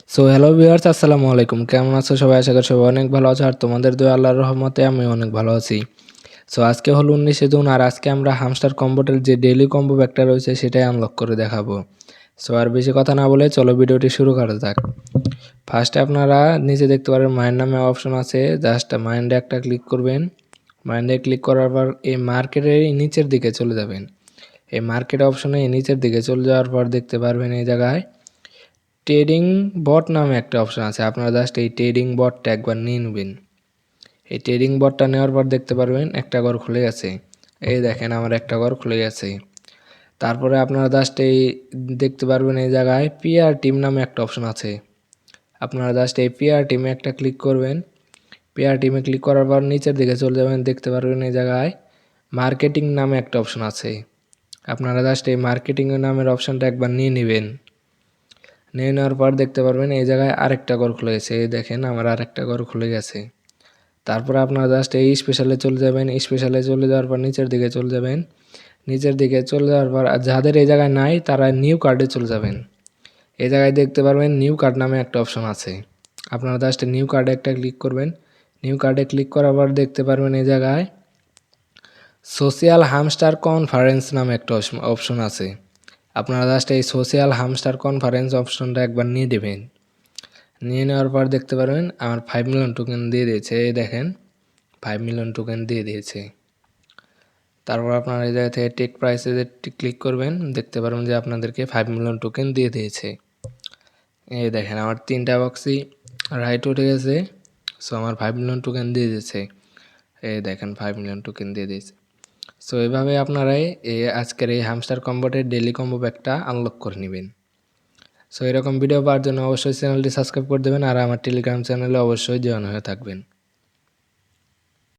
So hello viewers, আসসালামু আলাইকুম। কেমন আছো সবাই? আশা করি সবাই অনেক ভালো আছো। আর তোমাদের দোয়া আল্লাহর রহমতে আমি অনেক ভালো আছি। সো আজকে হলো 19শে জুন, আর আজকে আমরা হামস্টার কম্বোটের যে ডেইলি কম্বো প্যাকটা রয়েছে সেটাই আনলক করে দেখাবো। সো আর বেশি কথা না বলে চলো ভিডিওটি শুরু করা যাক। ফার্স্টে আপনারা নিচে দেখতে পারেন মাইন্ড নামে অপশন আছে, জাস্ট মাইন্ডে একটা ক্লিক করবেন। মাইন্ডে ক্লিক করার পর এই মার্কেটের নিচের দিকে চলে যাবেন। এই মার্কেট অপশনে নিচের দিকে চলে যাওয়ার পর দেখতে পারবেন এই জায়গায় ট্রেডিং বট নামে একটা অপশন আছে। আপনারা জাস্ট এই ট্রেডিং বটটা একবার নিয়ে নেবেন। এই ট্রেডিং বটটা নেওয়ার পর দেখতে পারবেন একটা ঘর খুলে গেছে। এই দেখেন আমার একটা ঘর খুলে গেছে। তারপরে আপনারা জাস্ট এই দেখতে পারবেন এই জায়গায় পিআর টিম নামে একটা অপশন আছে। আপনারা জাস্ট এই পিআর টিমে একটা ক্লিক করবেন। পিআর টিমে ক্লিক করার পর নিচের দিকে চলে যাবেন, দেখতে পারবেন এই জায়গায় মার্কেটিং নামে একটা অপশন আছে। আপনারা জাস্ট এই মার্কেটিং নামের অপশনটা একবার নিয়ে নেবেন। নিয়ে নেওয়ার পর দেখতে পারবেন এই জায়গায় আরেকটা ঘর খুলে গেছে। এই দেখেন আমার আরেকটা ঘর খুলে গেছে। তারপরে আপনারা জাস্ট এই স্পেশালে চলে যাবেন। স্পেশালে চলে যাওয়ার পর নিচের দিকে চলে যাবেন। নিচের দিকে চলে যাওয়ার পর যাদের এই জায়গায় নাই তারা নিউ কার্ডে চলে যাবেন। এই জায়গায় দেখতে পারবেন নিউ কার্ড নামে একটা অপশন আছে। আপনারা জাস্ট নিউ কার্ডে একটা ক্লিক করবেন। নিউ কার্ডে ক্লিক করার পর দেখতে পারবেন এই জায়গায় সোশ্যাল হামস্টার কনফারেন্স নামে একটা অপশন আছে। আপনারা জাস্ট এই সোশ্যাল হামস্টার কনফারেন্স অপশনটা একবার নিয়ে দেবেন। নিয়ে নেওয়ার পর দেখতে পারবেন আমার 5 মিলিয়ন টোকেন দিয়ে দিয়েছে। এই দেখেন 5 মিলিয়ন টোকেন দিয়ে দিয়েছে। তারপর আপনারা এই জায়গা থেকে টেক প্রাইসে ক্লিক করবেন, দেখতে পারবেন যে আপনাদেরকে 5 মিলিয়ন টোকেন দিয়ে দিয়েছে। এই দেখেন আমার 3টা বক্সই রাইট উঠে গেছে। সো আমার 5 মিলিয়ন টোকেন দিয়ে দিয়েছে। এই দেখেন 5 মিলিয়ন টোকেন দিয়ে দিয়েছে। সো এভাবে আপনারাই আজকের এই হামস্টার কম্বোটের ডেইলি কম্বো প্যাকটা আনলক করে নেবেন। সো এরকম ভিডিও পাওয়ার জন্য অবশ্যই চ্যানেলটি সাবস্ক্রাইব করে দেবেন, আর আমার টেলিগ্রাম চ্যানেলে অবশ্যই জয়েন হয়ে থাকবেন।